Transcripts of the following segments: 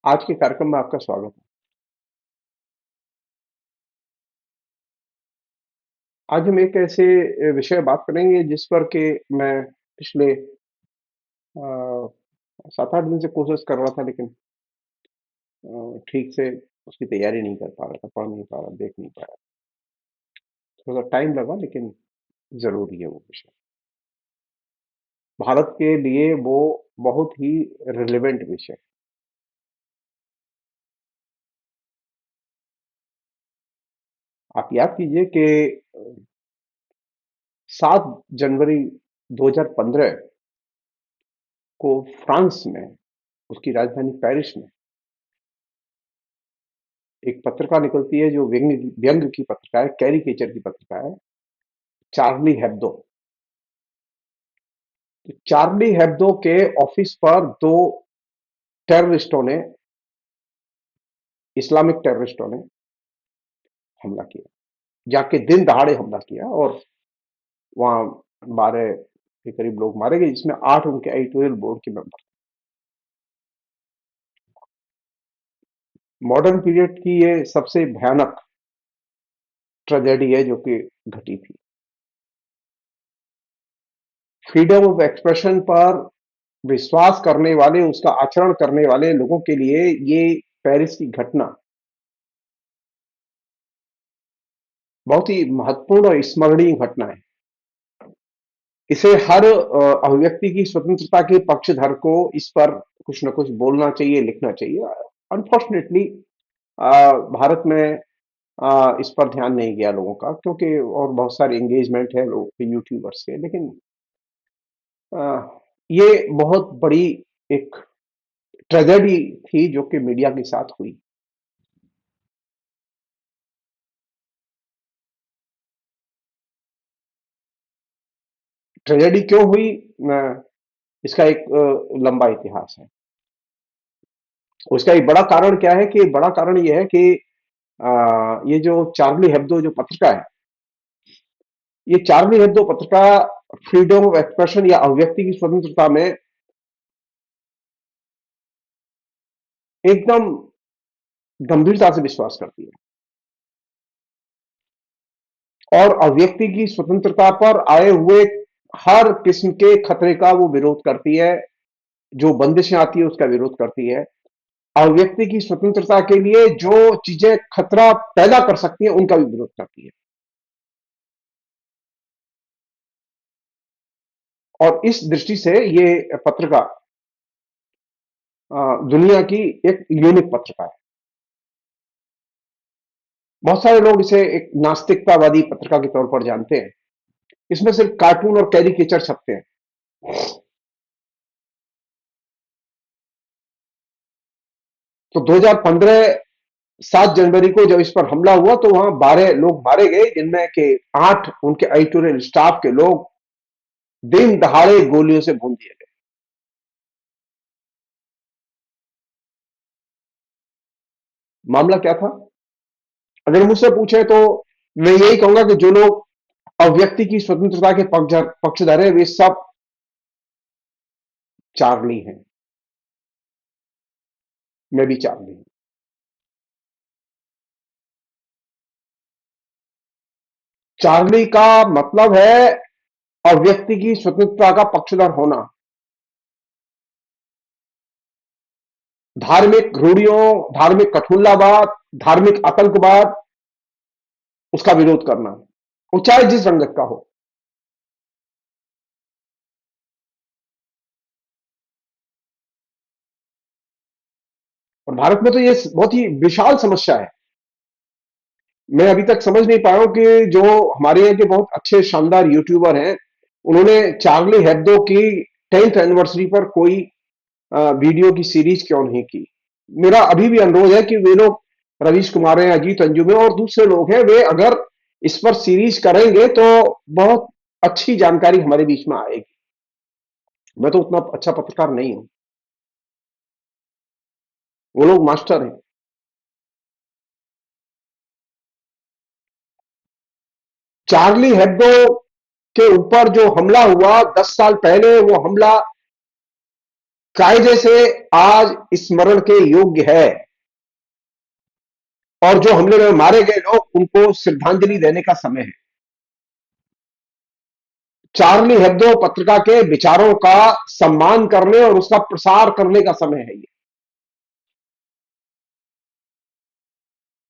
आज के कार्यक्रम में आपका स्वागत है। आज हम एक ऐसे विषय बात करेंगे जिस पर कि मैं पिछले 7-8 दिन से कोशिश कर रहा था, लेकिन ठीक से उसकी तैयारी नहीं कर पा रहा था, पढ़ नहीं पा रहा, देख नहीं पाया। थोड़ा टाइम लगा, लेकिन ज़रूरी है वो विषय। भारत के लिए वो बहुत ही रिलेवेंट विषय है। आप याद कीजिए कि 7 जनवरी 2015 को फ्रांस में, उसकी राजधानी पेरिस में एक पत्रिका निकलती है जो व्यंग्य व्यंग्य की पत्रिका है, कैरिकेचर की पत्रिका है, चार्ली हेब्दो। तो चार्ली हेब्दो के ऑफिस पर दो टेररिस्टों ने, इस्लामिक टेररिस्टों ने हमला किया। जाके दिन दहाड़े हमला किया और वहां 12 के करीब लोग मारे गए, जिसमें 8 उनके एडिटोरियल बोर्ड के मेंबर। मॉडर्न पीरियड की ये सबसे भयानक ट्रेजेडी है जो कि घटी थी। फ्रीडम ऑफ एक्सप्रेशन पर विश्वास करने वाले, उसका आचरण करने वाले लोगों के लिए ये पेरिस की घटना बहुत ही महत्वपूर्ण और स्मरणीय घटना है। इसे हर अभिव्यक्ति की स्वतंत्रता के पक्षधर को इस पर कुछ न कुछ बोलना चाहिए, लिखना चाहिए। अनफॉर्चुनेटली भारत में इस पर ध्यान नहीं गया लोगों का, क्योंकि और बहुत सारे एंगेजमेंट है लोगों के, यूट्यूबर्स के। लेकिन अ, ये बहुत बड़ी एक ट्रेजेडी थी जो कि मीडिया के साथ हुई। ट्रेजेडी क्यों हुई? इसका एक लंबा इतिहास है। उसका एक बड़ा कारण क्या है? कि बड़ा कारण ये है कि ये जो चार्ली हेब्दो जो पत्रिका है, ये चार्ली हेब्दो पत्रिका फ्रीडम ऑफ एक्सप्रेशन या अभिव्यक्ति की स्वतंत्रता में एकदम गंभीरता से विश्वास करती है और अभिव्यक्ति की स्वतंत्रता पर आए हुए हर किस्म के खतरे का वो विरोध करती है। जो बंदिशें आती है उसका विरोध करती है। अभिव्यक्ति की स्वतंत्रता के लिए जो चीजें खतरा पैदा कर सकती हैं उनका भी विरोध करती है। और इस दृष्टि से ये पत्रिका दुनिया की एक यूनिक पत्रिका है। बहुत सारे लोग इसे एक नास्तिकतावादी पत्रिका के तौर पर जानते हैं। इसमें सिर्फ कार्टून और कैरिकेचर छपते हैं। तो 2015 7 जनवरी को जब इस पर हमला हुआ तो वहां 12 लोग मारे गए, जिनमें के 8 उनके एडिटोरियल स्टाफ के लोग दिन दहाड़े गोलियों से भून दिए गए। मामला क्या था? अगर मुझसे पूछे तो मैं यही कहूंगा कि जो लोग अभिव्यक्ति की स्वतंत्रता के पक्षधर हैं, वे सब चार्ली हैं। मैं भी चार्ली हूं। चार्ली का मतलब है अभिव्यक्ति की स्वतंत्रता का पक्षधर होना, धार्मिक रूढ़ियों, धार्मिक कठुल्लावाद, धार्मिक आतंकवाद, उसका विरोध करना, वो चाहे जिस रंगत का हो। और भारत में तो ये बहुत ही विशाल समस्या है। मैं अभी तक समझ नहीं पाया हूं कि जो हमारे यहाँ के बहुत अच्छे शानदार यूट्यूबर हैं, उन्होंने चार्ली हेब्दो की 10th एनिवर्सरी पर कोई वीडियो की सीरीज क्यों नहीं की। मेरा अभी भी अनुरोध है कि वे लोग, रवीश कुमार हैं, अजीत अंजुम है और दूसरे लोग हैं, वे अगर इस पर सीरीज करेंगे तो बहुत अच्छी जानकारी हमारे बीच में आएगी। मैं तो उतना अच्छा पत्रकार नहीं हूं, वो लोग मास्टर हैं। चार्ली हेब्दो के ऊपर जो हमला हुआ 10 साल पहले, वो हमला कायदे से आज स्मरण के योग्य है, और जो हमले में मारे गए लोग उनको श्रद्धांजलि देने का समय है। चार्ली हेब्दो पत्रिका के विचारों का सम्मान करने और उसका प्रसार करने का समय है ये।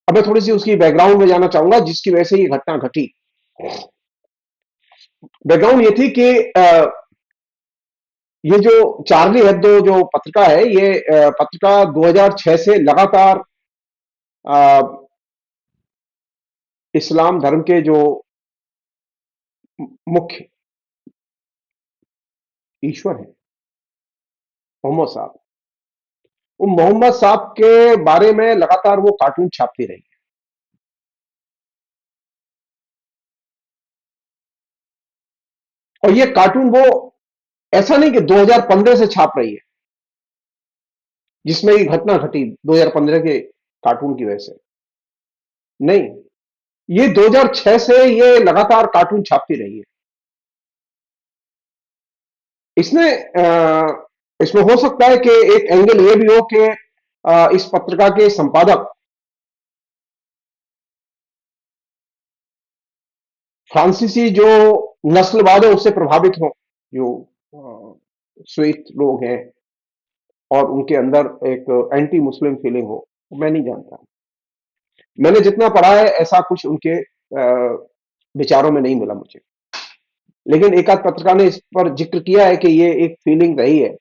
अब मैं थोड़ी सी उसकी बैकग्राउंड में जाना चाहूंगा जिसकी वजह से ये घटना घटी। बैकग्राउंड ये थी कि ये जो चार्ली हेब्दो जो पत्रिका है, ये पत्रिका 2006 से लगातार अ, इस्लाम धर्म के जो मुख्य ईश्वर है, मोहम्मद साहब, वो मोहम्मद साहब के बारे में लगातार वो कार्टून छापती रही। और ये कार्टून वो ऐसा नहीं कि 2015 से छाप रही है, जिसमें ये घटना घटी 2015 के कार्टून की वजह से नहीं। ये 2006 से ये लगातार कार्टून छापती रही है। इसने इसमें हो सकता है कि एक एंगल ये भी हो कि इस पत्रिका के संपादक फ्रांसीसी जो नस्लवाद है उससे प्रभावित हो, जो श्वेत लोग हैं और उनके अंदर एक एंटी मुस्लिम फीलिंग हो, मैं नहीं जानता। मैंने जितना पढ़ा है ऐसा कुछ उनके विचारों में नहीं मिला मुझे, लेकिन एक आध पत्रिका ने इस पर जिक्र किया है कि ये एक फीलिंग रही है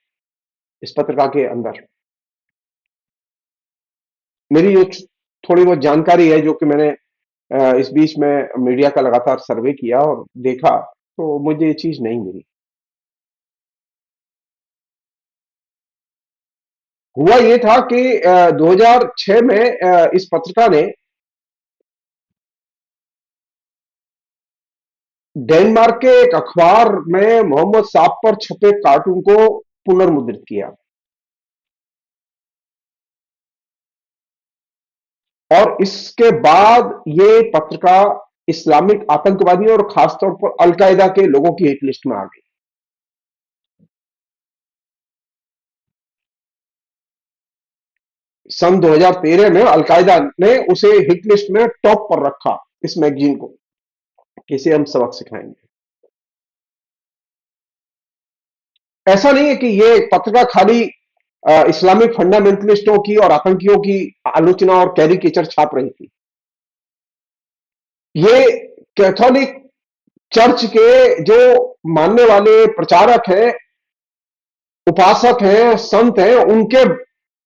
इस पत्रिका के अंदर। मेरी जो थोड़ी बहुत जानकारी है, जो कि मैंने इस बीच में मीडिया का लगातार सर्वे किया और देखा, तो मुझे ये चीज नहीं मिली। हुआ ये था कि 2006 में इस पत्रिका ने डेनमार्क के एक अखबार में मोहम्मद साहब पर छपे कार्टून को पुनर्मुद्रित किया, और इसके बाद ये पत्रिका इस्लामिक आतंकवादी और खासतौर पर अलकायदा के लोगों की हिट लिस्ट में आ गई। सन 2013 में अलकायदा ने उसे हिट लिस्ट में टॉप पर रखा, इस मैगजीन को, किसे हम सबक सिखाएंगे। ऐसा नहीं है कि ये पत्रिका खाली इस्लामिक फंडामेंटलिस्टों की और आतंकियों की आलोचना और कैरिकेचर छाप रही थी। ये कैथोलिक चर्च के जो मानने वाले प्रचारक हैं, उपासक हैं, संत हैं, उनके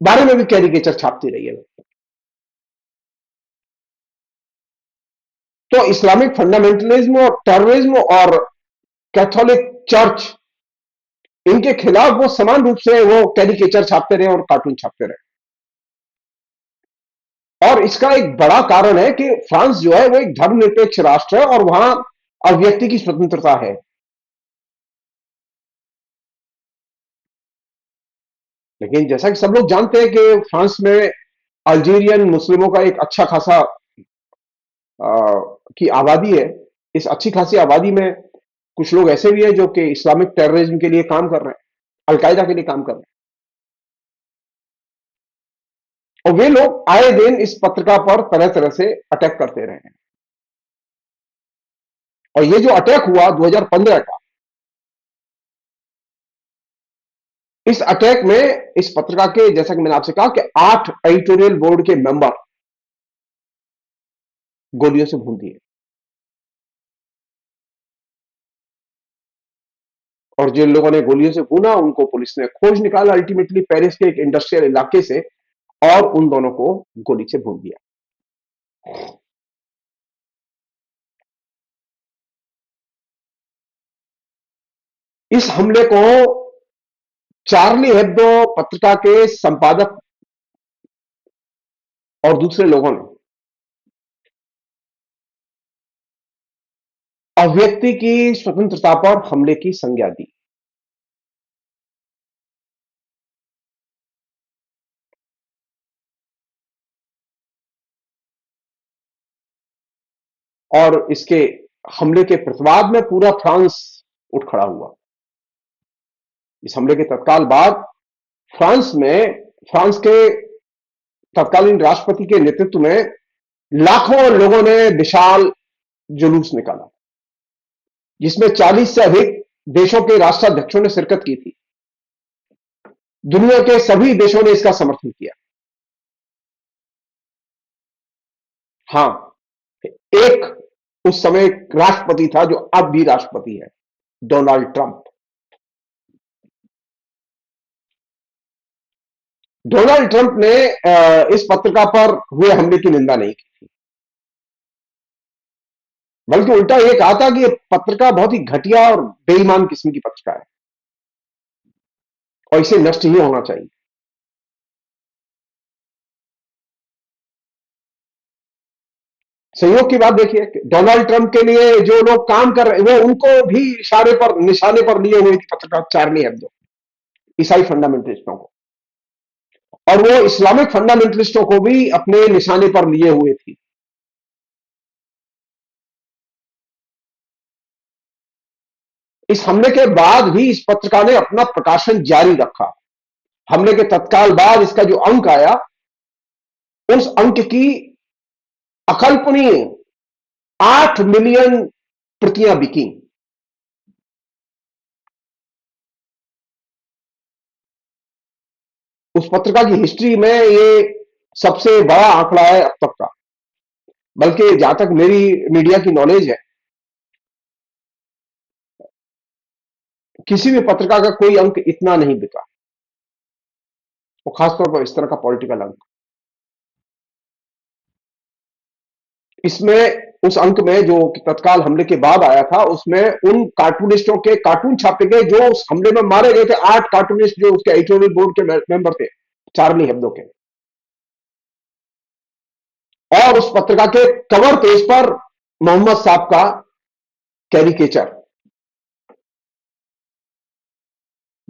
बारे में भी कैरिकेचर छापती रही है। तो इस्लामिक फंडामेंटलिज्म और टेररिज्म और कैथोलिक चर्च, इनके खिलाफ वो समान रूप से वो कैरिकेचर छापते रहे और कार्टून छापते रहे। और इसका एक बड़ा कारण है कि फ्रांस जो है वो एक धर्मनिरपेक्ष राष्ट्र है और वहां अभिव्यक्ति की स्वतंत्रता है। लेकिन जैसा कि सब लोग जानते हैं कि फ्रांस में अल्जीरियन मुस्लिमों का एक अच्छा खासा की आबादी है। इस अच्छी खासी आबादी में कुछ लोग ऐसे भी हैं जो कि इस्लामिक टेररिज्म के लिए काम कर रहे हैं, अलकायदा के लिए काम कर रहे हैं, और वे लोग आए दिन इस पत्रिका पर तरह तरह से अटैक करते रहे हैं। और ये जो अटैक हुआ 2015 का, इस अटैक में इस पत्रिका के, जैसा कि मैंने आपसे कहा कि 8 एडिटोरियल बोर्ड के मेंबर गोलियों से भून दिए, और जिन लोगों ने गोलियों से भूना उनको पुलिस ने खोज निकाला अल्टीमेटली पेरिस के एक इंडस्ट्रियल इलाके से, और उन दोनों को गोली से भून दिया। इस हमले को चार्ली हेब्दो पत्रिका के संपादक और दूसरे लोगों ने अभिव्यक्ति की स्वतंत्रता पर हमले की संज्ञा दी। और इसके हमले के प्रतिवाद में पूरा फ्रांस उठ खड़ा हुआ। इस हमले के तत्काल बाद फ्रांस के तत्कालीन राष्ट्रपति के नेतृत्व में लाखों लोगों ने विशाल जुलूस निकाला, जिसमें 40 से अधिक देशों के राष्ट्राध्यक्षों ने शिरकत की थी। दुनिया के सभी देशों ने इसका समर्थन किया। हां, एक उस समय राष्ट्रपति था जो अब भी राष्ट्रपति है, डोनाल्ड ट्रंप। डोनाल्ड ट्रंप ने इस पत्रिका पर हुए हमले की निंदा नहीं की थी, बल्कि उल्टा यह कहा था कि यह पत्रिका बहुत ही घटिया और बेईमान किस्म की पत्रिका है और इसे नष्ट ही होना चाहिए। संयोग की बात देखिए, डोनाल्ड ट्रंप के लिए जो लोग काम कर रहे वो उनको भी इशारे पर निशाने पर लिए हुए थी पत्रकार चार्ली हेब्दो, ईसाई फंडामेंटलिस्टों को, और वो इस्लामिक फंडामेंटलिस्टों को भी अपने निशाने पर लिए हुए थी। इस हमले के बाद भी इस पत्रिका ने अपना प्रकाशन जारी रखा। हमले के तत्काल बाद इसका जो अंक आया, उस अंक की अकल्पनीय 8 मिलियन प्रतियां बिकी। उस पत्रिका की हिस्ट्री में ये सबसे बड़ा आंकड़ा है अब तक का। बल्कि जहां तक मेरी मीडिया की नॉलेज है, किसी भी पत्रिका का कोई अंक इतना नहीं बिका, वो खासतौर पर इस तरह का पॉलिटिकल अंक। इसमें उस अंक में जो तत्काल हमले के बाद आया था, उसमें उन कार्टूनिस्टों के कार्टून छापे गए जो उस हमले में मारे गए थे। 8 कार्टूनिस्ट जो उसके एडिटोरियल बोर्ड के मेंबर थे, चार्ली हेब्दो के। और उस पत्रिका के कवर पेज पर मोहम्मद साहब का कैरिकेचर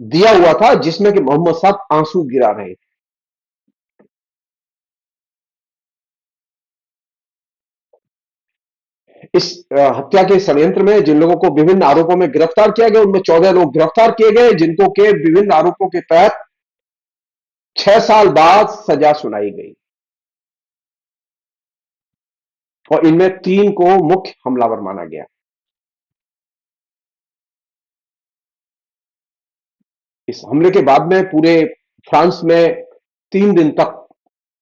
दिया हुआ था, जिसमें कि मोहम्मद साहब आंसू गिरा रहे थे। इस हत्या के षड्यंत्र में जिन लोगों को विभिन्न आरोपों में गिरफ्तार किया गया, उनमें 14 लोग गिरफ्तार किए गए, जिनको के विभिन्न आरोपों के तहत 6 साल बाद सजा सुनाई गई, और इनमें 3 को मुख्य हमलावर माना गया। इस हमले के बाद में पूरे फ्रांस में 3 दिन तक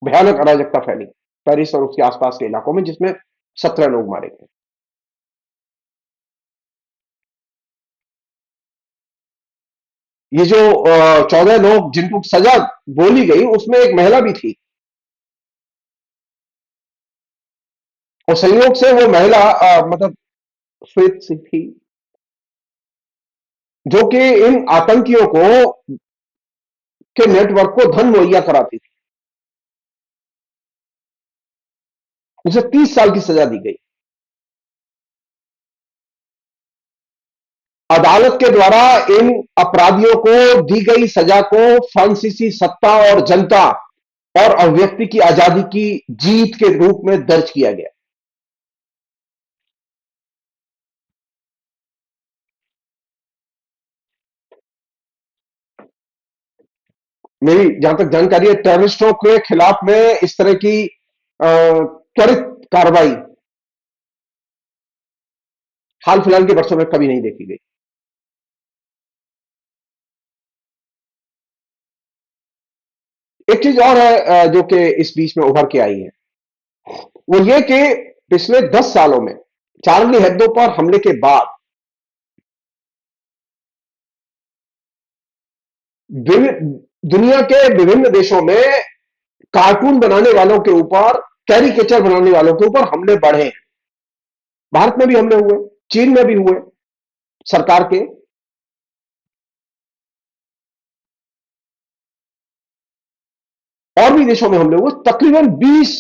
भयानक अराजकता फैली, पेरिस और उसके आसपास के इलाकों में, जिसमें 17 लोग मारे गए। ये जो 14 लोग जिनको सजा बोली गई, उसमें एक महिला भी थी, और संयोग से वो महिला मतलब श्वेत सी थी, जो कि इन आतंकियों को के नेटवर्क को धन मुहैया कराती थी। उसे 30 साल की सजा दी गई। अदालत के द्वारा इन अपराधियों को दी गई सजा को फ्रांसीसी सत्ता और जनता और अभिव्यक्ति की आजादी की जीत के रूप में दर्ज किया गया। मेरी जहां तक जानकारी है, टेररिस्टों के खिलाफ में इस तरह की त्वरित कार्रवाई हाल फिलहाल के वर्षों में कभी नहीं देखी गई। एक चीज और है जो कि इस बीच में उभर के आई है, वो ये कि पिछले 10 सालों में चार्ली हेब्दो पर हमले के बाद दुनिया के विभिन्न देशों में कार्टून बनाने वालों के ऊपर, कैरिकेचर बनाने वालों के ऊपर हमले बढ़े हैं। भारत में भी हमले हुए, चीन में भी हुए, सरकार के, और भी देशों में हमले हुए। तकरीबन 20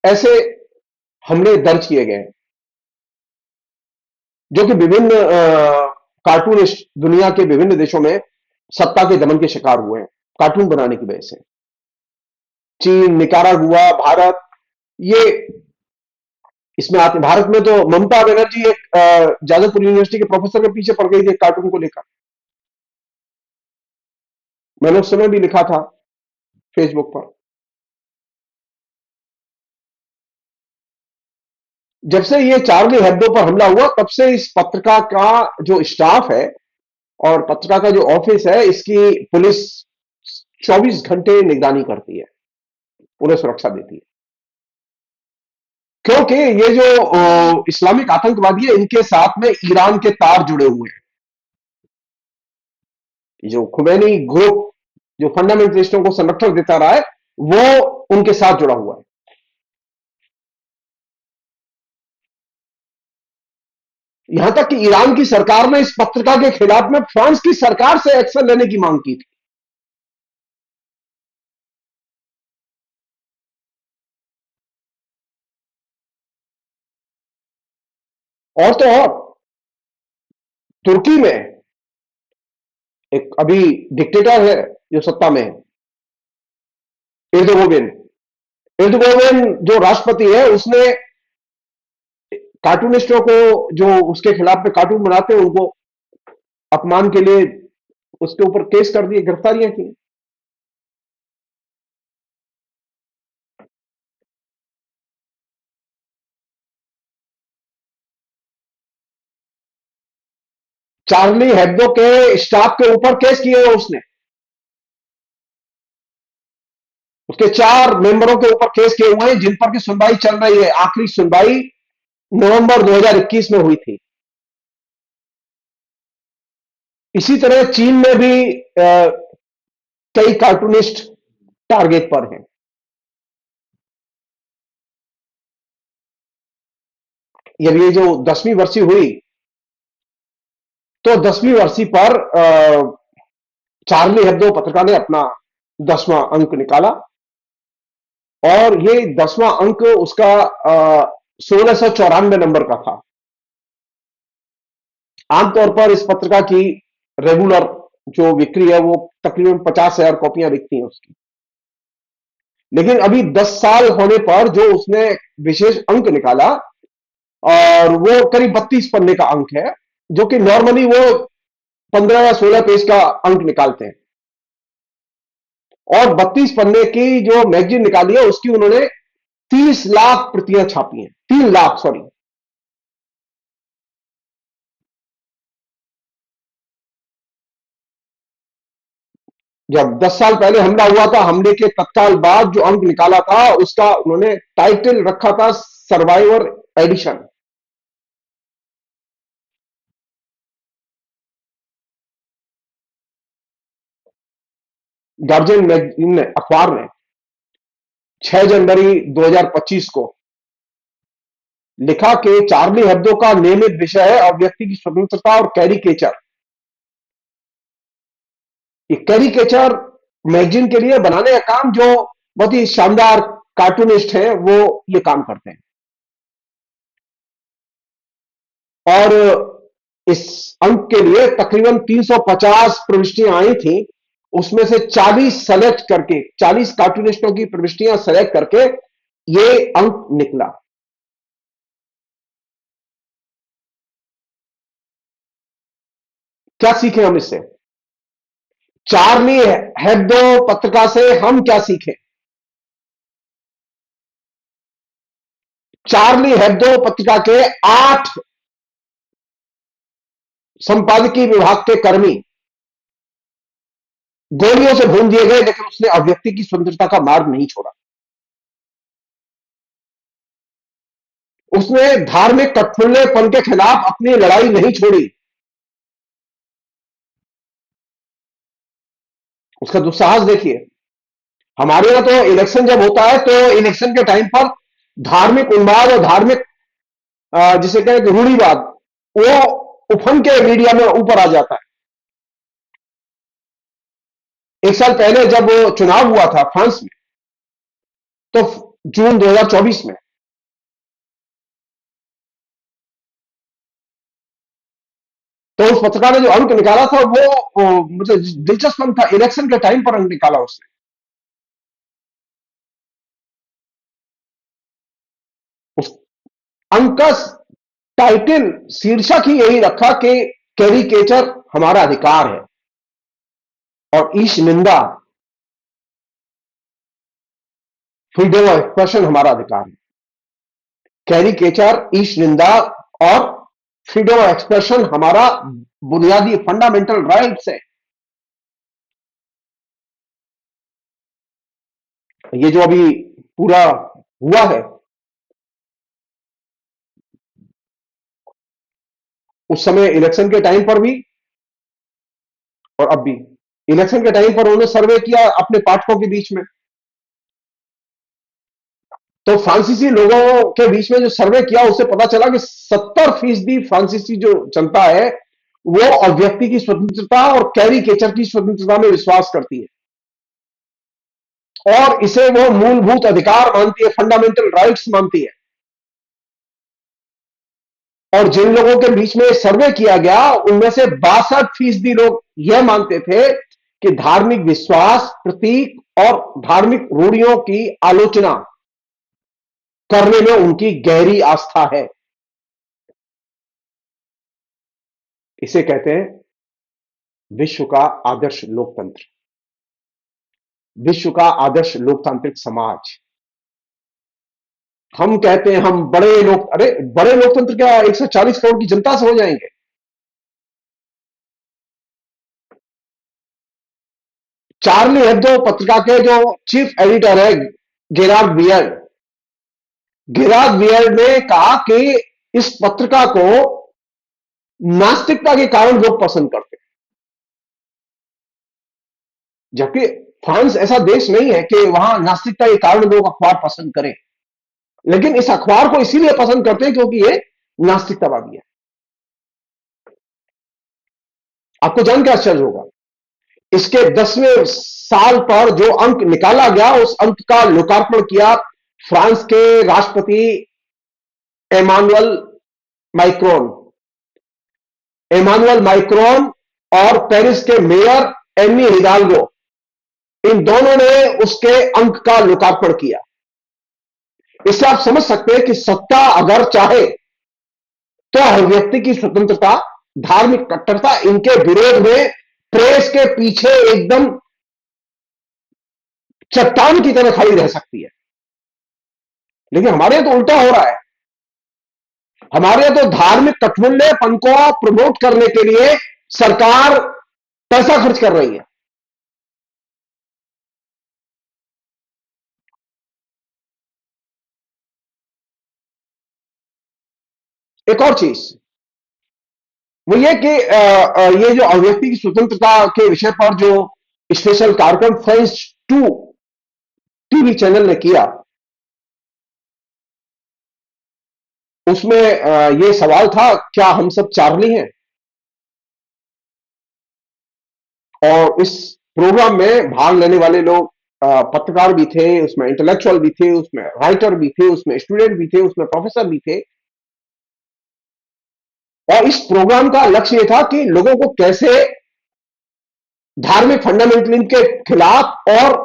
ऐसे हमले दर्ज किए गए हैं, जो कि विभिन्न कार्टूनिस्ट दुनिया के विभिन्न देशों में सत्ता के दमन के शिकार हुए हैं कार्टून बनाने की वजह से। चीन, निकारागुआ, भारत, ये इसमें आते। भारत में तो ममता बनर्जी एक जादवपुर यूनिवर्सिटी के प्रोफेसर के पीछे पड़ गई थी कार्टून को लेकर। मैंने उस समय भी लिखा था फेसबुक पर। जब से ये चार्ली हेब्डो पर हमला हुआ तब से इस पत्रिका का जो स्टाफ है और पत्रिका का जो ऑफिस है, इसकी पुलिस 24 घंटे निगरानी करती है, उन्हें सुरक्षा देती है। क्योंकि ये जो इस्लामिक आतंकवादी है, इनके साथ में ईरान के तार जुड़े हुए हैं। जो खुमैनी ग्रुप जो फंडामेंटलिस्टों को संरक्षण देता रहा है, वो उनके साथ जुड़ा हुआ है। यहां तक कि ईरान की सरकार ने इस पत्रिका के खिलाफ में फ्रांस की सरकार से एक्शन लेने की मांग की थी। और तो और तुर्की में एक अभी डिक्टेटर है जो सत्ता में है, एर्दोगन। एर्दोगन जो राष्ट्रपति है, उसने कार्टूनिस्टों को, जो उसके खिलाफ में कार्टून बनाते हैं, उनको अपमान के लिए उसके ऊपर केस कर दिए, गिरफ्तारियां की। 'चार्ली हेब्डो' के स्टाफ के ऊपर केस किए हैं उसने। उसके 4 मेंबरों के ऊपर केस किए हुए हैं, जिन पर की सुनवाई चल रही है। आखिरी सुनवाई नवंबर 2021 में हुई थी। इसी तरह चीन में भी कई कार्टूनिस्ट टारगेट पर हैं। जब ये जो 10वीं वर्षी हुई, तो 10वीं वर्षी पर चार्ली हेब्डो पत्रिका ने अपना 10वां अंक निकाला, और ये 10वां अंक उसका 1694 नंबर का था। आमतौर पर इस पत्रिका की रेगुलर जो बिक्री है, वो तकरीबन 50,000 कॉपियां बिकती हैं उसकी। लेकिन अभी 10 साल होने पर जो उसने विशेष अंक निकाला, और वो करीब 32 पन्ने का अंक है, जो कि नॉर्मली वो 15 या 16 पेज का अंक निकालते हैं। और 32 पन्ने की जो मैगजीन निकाली है, उसकी उन्होंने 30 लाख प्रतियां छापी हैं। 3 लाख, सॉरी। जब 10 साल पहले हमला हुआ था, हमले के तत्काल बाद जो अंक निकाला था, उसका उन्होंने टाइटल रखा था सर्वाइवर एडिशन। गार्जियन मैगजीन ने, अखबार ने 6 जनवरी 2025 को लिखा कि चार्ली हेब्डो का नियमित विषय है अभिव्यक्ति की स्वतंत्रता और कैरिकेचर। ये कैरिकेचर मैगजीन के लिए बनाने का काम जो बहुत ही शानदार कार्टूनिस्ट हैं, वो ये काम करते हैं। और इस अंक के लिए तकरीबन 350 प्रविष्टियां आई थी। उसमें से 40 सेलेक्ट करके, 40 कार्टूनिस्टों की प्रविष्टियां सेलेक्ट करके ये अंक निकला। क्या सीखें हम इससे? चार्ली हेब्डो पत्रिका से हम क्या सीखें? चार्ली हेब्डो पत्रिका के 8 संपादकीय विभाग के कर्मी गोलियों से भून दिए गए, लेकिन उसने अभिव्यक्ति की स्वतंत्रता का मार्ग नहीं छोड़ा। उसने धार्मिक कठपुतलेपन के खिलाफ अपनी लड़ाई नहीं छोड़ी। उसका दुस्साहस देखिए। हमारे यहां तो इलेक्शन जब होता है, तो इलेक्शन के टाइम पर धार्मिक उन्माद और धार्मिक जिसे कहें कि रूढ़िवाद, वो उफन के मीडिया में ऊपर आ जाता है। एक साल पहले जब चुनाव हुआ था फ्रांस में, तो जून 2024 में, तो उस पत्रकार ने जो अंक निकाला था, वो मुझे दिलचस्प अंक था। इलेक्शन के टाइम पर अंक निकाला उसने। उस अंक का टाइटल, शीर्षक ही यही रखा कि कैरिकेचर हमारा अधिकार है। और ईश निंदा, फ्रीडम ऑफ एक्सप्रेशन हमारा अधिकार है। कैरिकेचर, ईश निंदा और फ्रीडम ऑफ एक्सप्रेशन हमारा बुनियादी फंडामेंटल राइट्स है। ये जो अभी पूरा हुआ है, उस समय इलेक्शन के टाइम पर भी और अब भी, इलेक्शन के टाइम पर उन्होंने सर्वे किया अपने पाठकों के बीच में, तो फ्रांसीसी लोगों के बीच में जो सर्वे किया उससे पता चला कि 70% फ्रांसीसी जो जनता है वो अभिव्यक्ति की स्वतंत्रता और कैरिकेचर की स्वतंत्रता में विश्वास करती है और इसे वो मूलभूत अधिकार मानती है, फंडामेंटल राइट्स मानती है। और जिन लोगों के बीच में सर्वे किया गया उनमें से 62% लोग यह मानते थे कि धार्मिक विश्वास, प्रतीक और धार्मिक रूढ़ियों की आलोचना करने में उनकी गहरी आस्था है। इसे कहते हैं विश्व का आदर्श लोकतंत्र, विश्व का आदर्श लोकतांत्रिक समाज। हम कहते हैं हम बड़े लोग, अरे बड़े लोकतंत्र क्या 140 करोड़ की जनता से हो जाएंगे? चार्ली हेब्दो पत्रिका के जो चीफ एडिटर है गेरार्ड बियर्ड, गेरार्ड बियर्ड ने कहा कि इस पत्रिका को नास्तिकता के कारण लोग पसंद करते हैं, जबकि फ्रांस ऐसा देश नहीं है कि वहां नास्तिकता के कारण लोग अखबार पसंद करें, लेकिन इस अखबार को इसीलिए पसंद करते हैं क्योंकि ये नास्तिकतावादी है। आपको जान के आश्चर्य होगा, इसके 10वें साल पर जो अंक निकाला गया उस अंक का लोकार्पण किया फ्रांस के राष्ट्रपति एमानुअल माइक्रोन, एमानुअल माइक्रोन और पेरिस के मेयर एमी हिडाल्गो, इन दोनों ने उसके अंक का लोकार्पण किया। इससे आप समझ सकते हैं कि सत्ता अगर चाहे तो हर व्यक्ति की स्वतंत्रता, धार्मिक कट्टरता, इनके विरोध में प्रेस के पीछे एकदम चट्टान की तरह खड़ी रह सकती है। लेकिन हमारे यहां तो उल्टा हो रहा है। हमारे यहां तो धार्मिक कठमूल्यपन को प्रमोट करने के लिए सरकार पैसा खर्च कर रही है। एक और चीज वो ये कि ये जो अभिव्यक्ति की स्वतंत्रता के विषय पर जो स्पेशल कार्यक्रम फ्रेंच 2 टीवी चैनल ने किया, उसमें ये सवाल था क्या हम सब चार्ली हैं? और इस प्रोग्राम में भाग लेने वाले लोग पत्रकार भी थे, उसमें इंटेलेक्चुअल भी थे, उसमें राइटर भी थे, उसमें स्टूडेंट भी थे, उसमें प्रोफेसर भी थे। और इस प्रोग्राम का लक्ष्य यह था कि लोगों को कैसे धार्मिक फंडामेंटलिज्म के खिलाफ और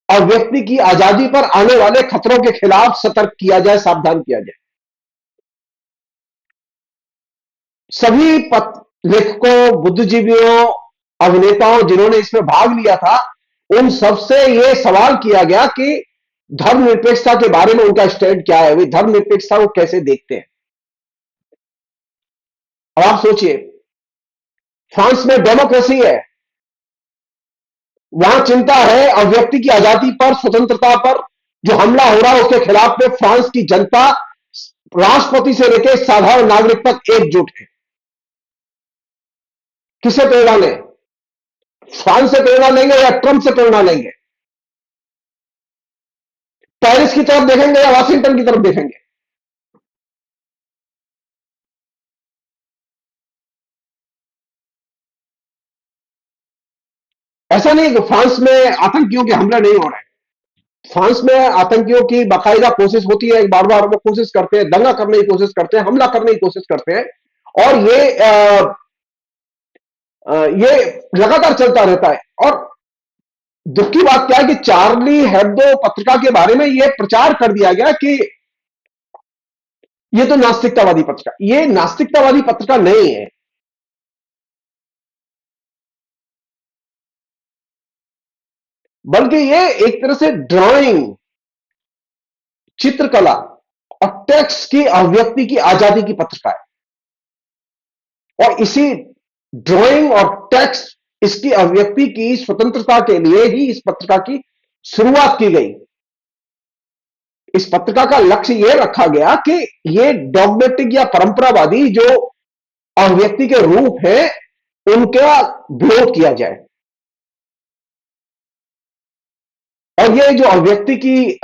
अभिव्यक्ति की आजादी पर आने वाले खतरों के खिलाफ सतर्क किया जाए, सावधान किया जाए। सभी लेखकों, बुद्धिजीवियों, अभिनेताओं जिन्होंने इसमें भाग लिया था, उन सबसे यह सवाल किया गया कि धर्मनिरपेक्षता के बारे में उनका स्टैंड क्या है, वे धर्मनिरपेक्षता को कैसे देखते हैं। अब आप सोचिए, फ्रांस में डेमोक्रेसी है, वहां चिंता है अभिव्यक्ति की आजादी पर, स्वतंत्रता पर जो हमला हो रहा है उसके खिलाफ में फ्रांस की जनता राष्ट्रपति से लेकर साधारण नागरिक तक एकजुट है। किसे प्रेरणा लें? फ्रांस से प्रेरणा लेंगे या ट्रंप से प्रेरणा लेंगे? पेरिस की तरफ देखेंगे या वाशिंगटन की तरफ देखेंगे? ऐसा नहीं कि फ्रांस में आतंकियों के हमले नहीं हो रहे हैं। फ्रांस में आतंकियों की बाकायदा कोशिश होती है, बार बार वो कोशिश करते हैं, दंगा करने की कोशिश करते हैं, हमला करने की कोशिश करते हैं, और ये लगातार चलता रहता है। और दुख की बात क्या है कि चार्ली हेब्दो पत्रिका के बारे में यह प्रचार कर दिया गया कि ये तो नास्तिकतावादी पत्रिका, ये नास्तिकतावादी पत्रिका नहीं है। बल्कि ये एक तरह से ड्राइंग, चित्रकला और टेक्स्ट की अभिव्यक्ति की आजादी की पत्रिका है। और इसी ड्राइंग और टेक्स्ट, इसकी अभिव्यक्ति की स्वतंत्रता के लिए ही इस पत्रिका की शुरुआत की गई। इस पत्रिका का लक्ष्य यह रखा गया कि ये डॉगमेटिक या परंपरावादी जो अभिव्यक्ति के रूप है उनका विरोध किया जाए। और ये जो अभिव्यक्ति की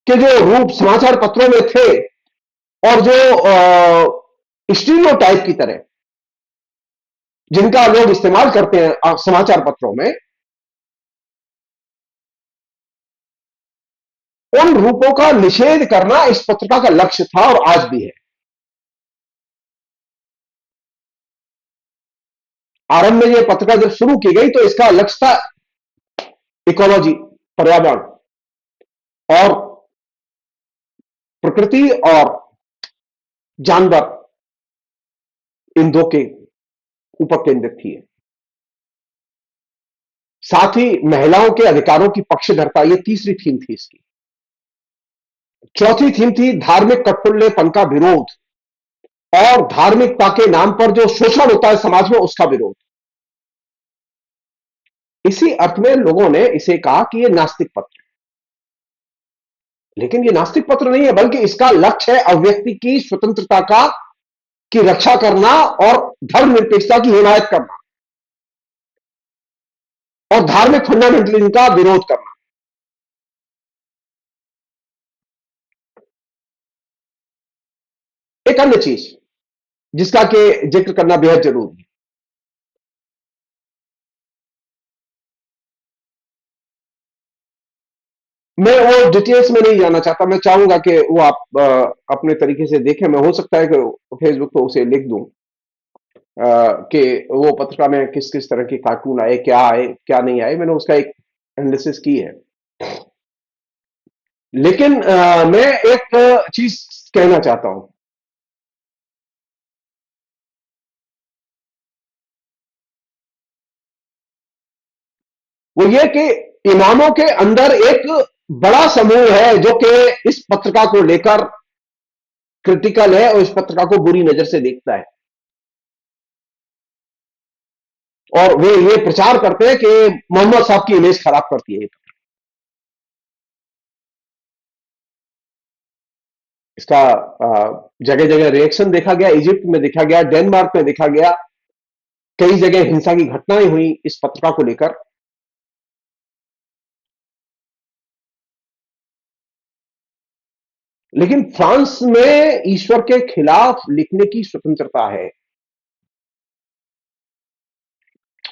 के जो रूप समाचार पत्रों में थे और जो स्टीरियोटाइप की तरह जिनका लोग इस्तेमाल करते हैं समाचार पत्रों में, उन रूपों का निषेध करना इस पत्रिका का लक्ष्य था और आज भी है। आरंभ में यह पत्रिका जब शुरू की गई तो इसका लक्ष्य था इकोलॉजी, पर्यावरण और प्रकृति और जानवर, इन दो के ऊपर केंद्रित थी। साथ ही महिलाओं के अधिकारों की पक्षधरता, ये तीसरी थीम थी इसकी। चौथी थीम थी धार्मिक कटपुतलेपन का विरोध और धार्मिकता के नाम पर जो शोषण होता है समाज में उसका विरोध। इसी अर्थ में लोगों ने इसे कहा कि यह नास्तिक पत्र है। लेकिन यह नास्तिक पत्र नहीं है, बल्कि इसका लक्ष्य है अभिव्यक्ति की स्वतंत्रता का की रक्षा करना और धर्मनिरपेक्षता की हिमायत करना और धार्मिक फंडामेंटलिज्म का विरोध करना। एक अन्य चीज जिसका के जिक्र करना बेहद जरूरी है, मैं वो डिटेल्स में नहीं जाना चाहता। मैं चाहूंगा कि वो आप अपने तरीके से देखें। मैं हो सकता है कि फेसबुक पर उसे लिख दूं कि वो पत्रिका में किस किस तरह के कार्टून आए क्या नहीं आए। मैंने उसका एक एनालिसिस की है। लेकिन मैं एक चीज कहना चाहता हूं। वो ये कि इमामों के अंदर एक बड़ा समूह है जो कि इस पत्रिका को लेकर क्रिटिकल है और इस पत्रिका को बुरी नजर से देखता है। और वे ये प्रचार करते हैं कि मोहम्मद साहब की इमेज खराब करती है। इसका जगह जगह रिएक्शन देखा गया, इजिप्ट में देखा गया, डेनमार्क में देखा गया, कई जगह हिंसा की घटनाएं हुई इस पत्रिका को लेकर। लेकिन फ्रांस में ईश्वर के खिलाफ लिखने की स्वतंत्रता है।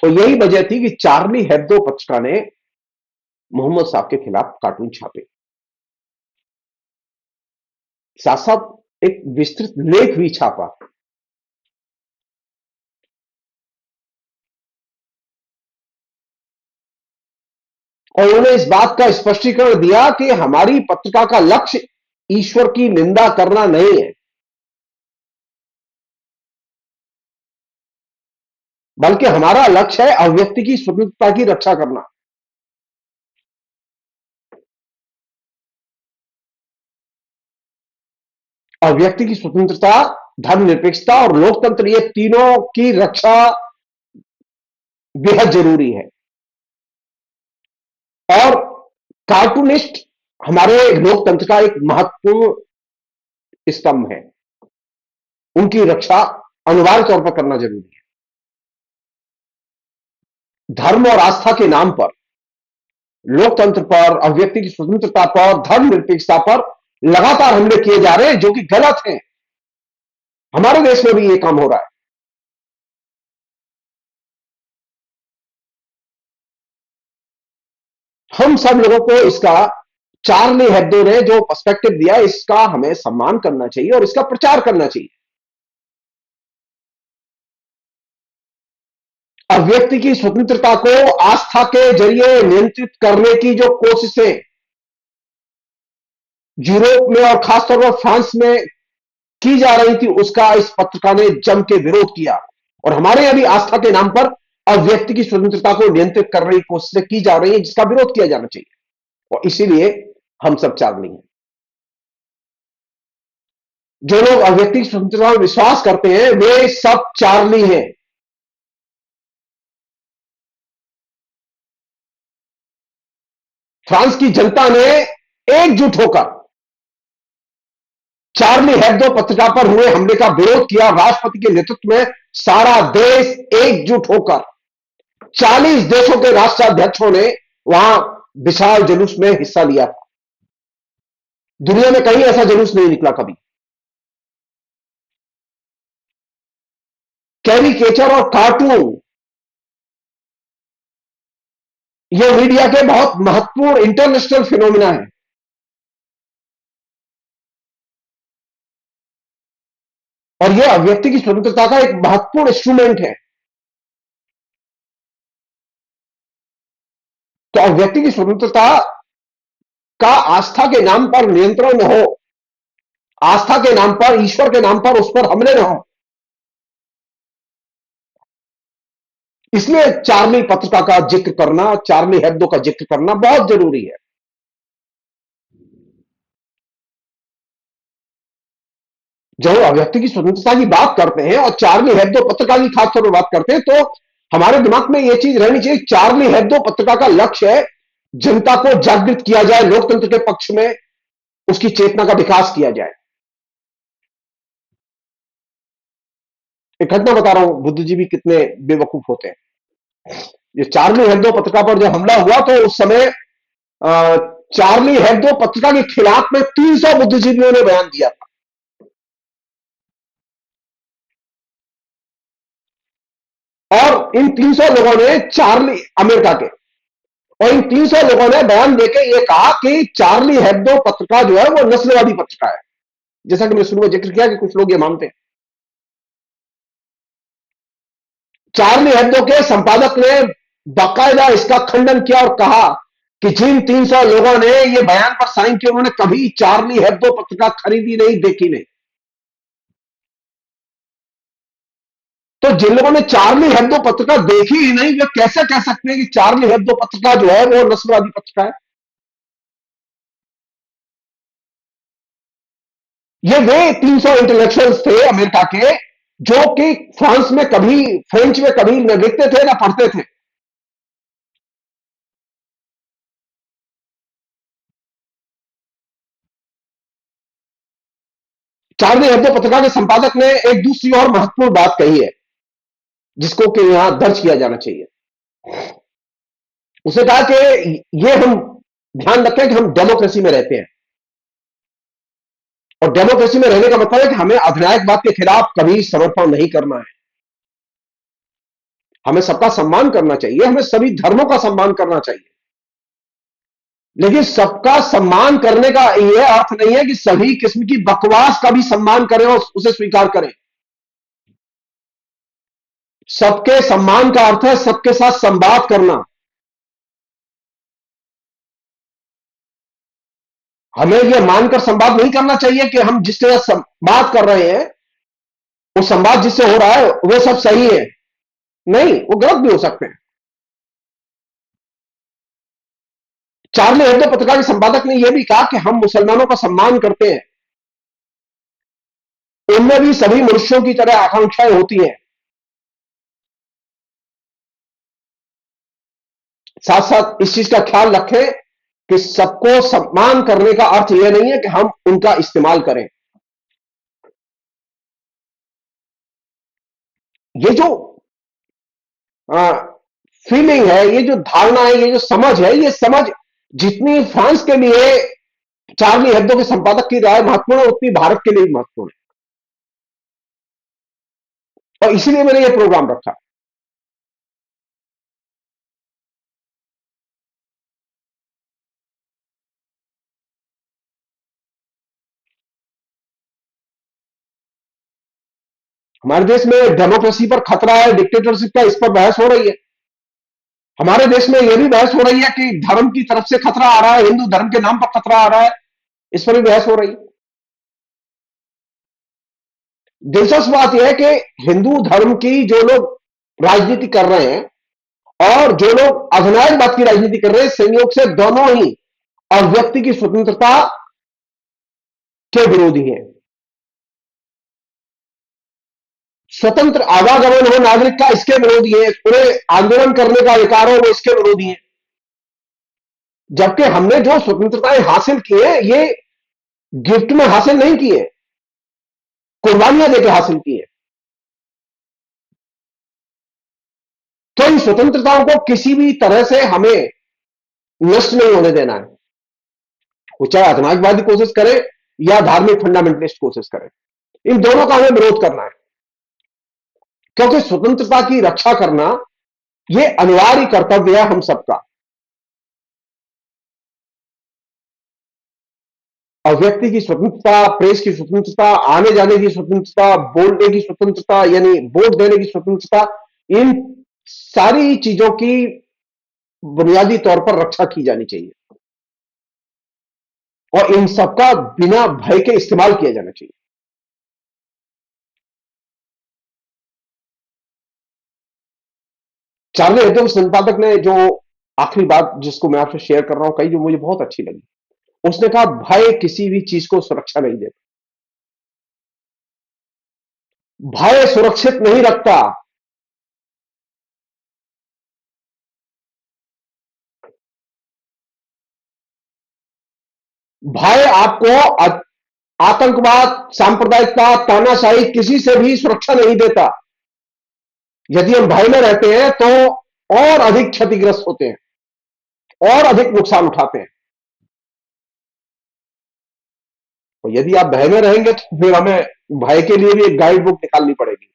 और यही वजह थी कि चार्ली हेब्दो पत्रिका ने मोहम्मद साहब के खिलाफ कार्टून छापे। साथ साथ एक विस्तृत लेख भी छापा। और उन्होंने इस बात का स्पष्टीकरण दिया कि हमारी पत्रिका का लक्ष्य ईश्वर की निंदा करना नहीं है, बल्कि हमारा लक्ष्य है अभिव्यक्ति की स्वतंत्रता की रक्षा करना। अभिव्यक्ति की स्वतंत्रता, धर्मनिरपेक्षता और लोकतंत्र, ये तीनों की रक्षा बेहद जरूरी है। और कार्टूनिस्ट हमारे लोकतंत्र का एक महत्वपूर्ण स्तंभ है। उनकी रक्षा अनिवार्य तौर पर करना जरूरी है। धर्म और आस्था के नाम पर, लोकतंत्र पर, अभिव्यक्ति की स्वतंत्रता पर, धर्मनिरपेक्षता पर लगातार हमले किए जा रहे हैं जो कि गलत हैं। हमारे देश में भी यह काम हो रहा है। हम सब लोगों को इसका, चार्ली हेब्दो ने जो पर्सपेक्टिव दिया, इसका हमें सम्मान करना चाहिए और इसका प्रचार करना चाहिए। अभिव्यक्ति की स्वतंत्रता को आस्था के जरिए नियंत्रित करने की जो कोशिशें यूरोप में और खासतौर पर फ्रांस में की जा रही थी, उसका इस पत्रिका ने जम के विरोध किया। और हमारे यहां भी आस्था के नाम पर और व्यक्ति की स्वतंत्रता को नियंत्रित करने की कोशिशें की जा रही है, जिसका विरोध किया जाना चाहिए। और इसीलिए हम सब चार्ली हैं। जो लोग व्यक्ति की स्वतंत्रता में विश्वास करते हैं वे सब चार्ली हैं। फ्रांस की जनता ने एकजुट होकर चार्ली हेब्दो पत्रिका पर हुए हमले का विरोध किया। राष्ट्रपति के नेतृत्व में सारा देश एकजुट होकर 40 देशों के राष्ट्राध्यक्षों ने वहां विशाल जुलूस में हिस्सा लिया था। दुनिया में कहीं ऐसा जुलूस नहीं निकला कभी। कैरिकेचर और कार्टून ये मीडिया के बहुत महत्वपूर्ण इंटरनेशनल फिनोमिना है। और यह अभिव्यक्ति की स्वतंत्रता का एक महत्वपूर्ण इंस्ट्रूमेंट है। तो अभिव्यक्ति की स्वतंत्रता का आस्था के नाम पर नियंत्रण न हो, आस्था के नाम पर, ईश्वर के नाम पर उस पर हमले न हो। इसलिए चार्ली पत्रिका का जिक्र करना, चार्ली हेब्दो का जिक्र करना बहुत जरूरी है। जब अभिव्यक्ति की स्वतंत्रता की बात करते हैं और चार्ली हेब्दो पत्रिका की खासतौर पर बात करते हैं, तो हमारे दिमाग में यह चीज रहनी चाहिए, चार्ली हेब्दो पत्रिका का लक्ष्य है जनता को जागृत किया जाए, लोकतंत्र के पक्ष में उसकी चेतना का विकास किया जाए। एक घटना बता रहा हूं, बुद्धिजीवी कितने बेवकूफ होते हैं। ये चार्ली हेब्दो पत्रिका पर जब हमला हुआ तो उस समय चार्ली हेब्दो पत्रिका के खिलाफ में 300 बुद्धिजीवियों ने बयान दिया था। और इन 300 लोगों ने चार्ली, अमेरिका के, और इन 300 लोगों ने बयान देकर यह कहा कि चार्ली हेब्दो पत्रिका जो है वो नस्लवादी पत्रिका है। जैसा कि मैंने शुरू में जिक्र किया कि कुछ लोग ये मानते हैं। चार्ली हेब्दो के संपादक ने बाकायदा इसका खंडन किया और कहा कि जिन 300 लोगों ने ये बयान पर साइन किया उन्होंने कभी चार्ली हेब्दो पत्रिका खरीदी नहीं, देखी नहीं। तो जिन लोगों ने चार्ली हेब्दो पत्रिका देखी ही नहीं, वे कैसे कह सकते हैं कि चार्ली हेब्दो पत्रिका जो है वो नस्लवादी पत्रिका है? ये वे 300 इंटेलेक्चुअल्स थे अमेरिका के जो कि फ्रांस में कभी, फ्रेंच में कभी न लिखते थे ना पढ़ते थे। चार्ली हेब्दो पत्रिका के संपादक ने एक दूसरी और महत्वपूर्ण बात कही है जिसको कि यहां दर्ज किया जाना चाहिए। उसने कहा कि ये हम ध्यान रखें कि हम डेमोक्रेसी में रहते हैं, और डेमोक्रेसी में रहने का मतलब है कि हमें अधिनायकवाद के खिलाफ कभी समर्पण नहीं करना है। हमें सबका सम्मान करना चाहिए, हमें सभी धर्मों का सम्मान करना चाहिए, लेकिन सबका सम्मान करने का यह अर्थ नहीं है कि सभी किस्म की बकवास का भी सम्मान करें और उसे स्वीकार करें। सबके सम्मान का अर्थ है सबके साथ संवाद करना। हमें यह मानकर संवाद नहीं करना चाहिए कि हम जिसके साथ संवाद कर रहे हैं, वो संवाद जिससे हो रहा है वो सब सही है। नहीं, वो गलत भी हो सकते हैं। चार्ली हेब्दो पत्रिका के संपादक ने यह भी कहा कि हम मुसलमानों का सम्मान करते हैं, उनमें भी सभी मनुष्यों की तरह आकांक्षाएं होती हैं। साथ साथ इस चीज का ख्याल रखें कि सबको सम्मान करने का अर्थ यह नहीं है कि हम उनका इस्तेमाल करें। ये जो फीलिंग है, ये जो धारणा है, ये जो समझ है, ये समझ जितनी फ्रांस के लिए चार्ली हेब्दो के संपादक की राय महत्वपूर्ण है, उतनी भारत के लिए भी महत्वपूर्ण है। और इसीलिए मैंने ये प्रोग्राम रखा। हमारे देश में डेमोक्रेसी पर खतरा है, डिक्टेटरशिप का, इस पर बहस हो रही है। हमारे देश में यह भी बहस हो रही है कि धर्म की तरफ से खतरा आ रहा है, हिंदू धर्म के नाम पर खतरा आ रहा है, इस पर भी बहस हो रही है। दिलचस्प बात यह है कि हिंदू धर्म की जो लोग राजनीति कर रहे हैं और जो लोग अधिनायकवाद की राजनीति कर रहे हैं, संयोग से दोनों ही और व्यक्ति की स्वतंत्रता के विरोधी हैं। स्वतंत्र आवागमन हो नागरिक का, इसके विरोधी है। उन्हें आंदोलन करने का अधिकार हो, वो इसके विरोधी है। जबकि हमने जो स्वतंत्रताएं हासिल की है, ये गिफ्ट में हासिल नहीं की है, कुर्बानियां देकर हासिल की है। तो इन स्वतंत्रताओं को किसी भी तरह से हमें नष्ट नहीं होने देना है, वो चाहे आतंकवादी कोशिश करे या धार्मिक फंडामेंटलिस्ट कोशिश करे। इन दोनों का हमें विरोध करना है, क्योंकि स्वतंत्रता की रक्षा करना यह अनिवार्य कर्तव्य है हम सबका। और व्यक्ति की स्वतंत्रता, प्रेस की स्वतंत्रता, आने जाने की स्वतंत्रता, बोलने की स्वतंत्रता यानी वोट देने की स्वतंत्रता, इन सारी चीजों की बुनियादी तौर पर रक्षा की जानी चाहिए और इन सबका बिना भय के इस्तेमाल किया जाना चाहिए। चार्ली हेब्डो संपादक ने जो आखिरी बात जिसको मैं आपसे शेयर कर रहा हूं कही, जो मुझे बहुत अच्छी लगी, उसने कहा भय किसी भी चीज को सुरक्षा नहीं देता, भय सुरक्षित नहीं रखता। भय आपको आतंकवाद, सांप्रदायिकता, तानाशाही किसी से भी सुरक्षा नहीं देता। यदि हम भय में रहते हैं तो और अधिक क्षतिग्रस्त होते हैं और अधिक नुकसान उठाते हैं। और यदि आप भय में रहेंगे तो फिर हमें भय के लिए भी एक गाइड बुक निकालनी पड़ेगी।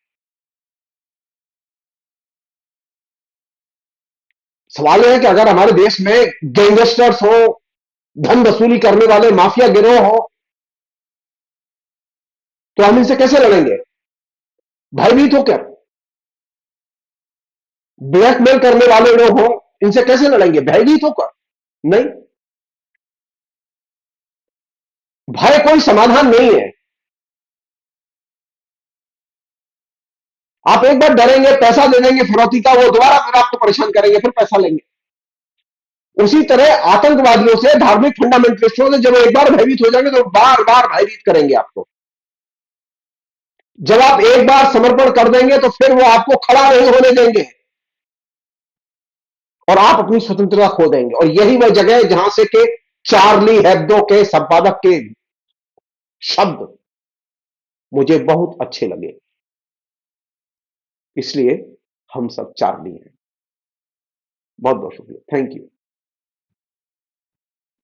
सवाल यह है कि अगर हमारे देश में गैंगस्टर्स हो, धन वसूली करने वाले माफिया गिरोह हो, तो हम इनसे कैसे लड़ेंगे? भयभीत होकर ब्लैकमेल करने वाले लोग हों, इनसे कैसे लड़ेंगे? भयभीत होकर नहीं। भय कोई समाधान नहीं है। आप एक बार डरेंगे, पैसा दे देंगे फिरौती का, वो दोबारा फिर आपको परेशान करेंगे, फिर पैसा लेंगे। उसी तरह आतंकवादियों से, धार्मिक फंडामेंटलिस्टों से जब एक बार भयभीत हो जाएंगे तो बार बार भयभीत करेंगे आपको। जब आप एक बार समर्पण कर देंगे तो फिर वो आपको खड़ा नहीं होने देंगे और आप अपनी स्वतंत्रता खो देंगे। और यही वह जगह है जहां से के चार्ली हेब्डो के संपादक के शब्द मुझे बहुत अच्छे लगे, इसलिए हम सब चार्ली हैं। बहुत बहुत शुक्रिया, थैंक यू।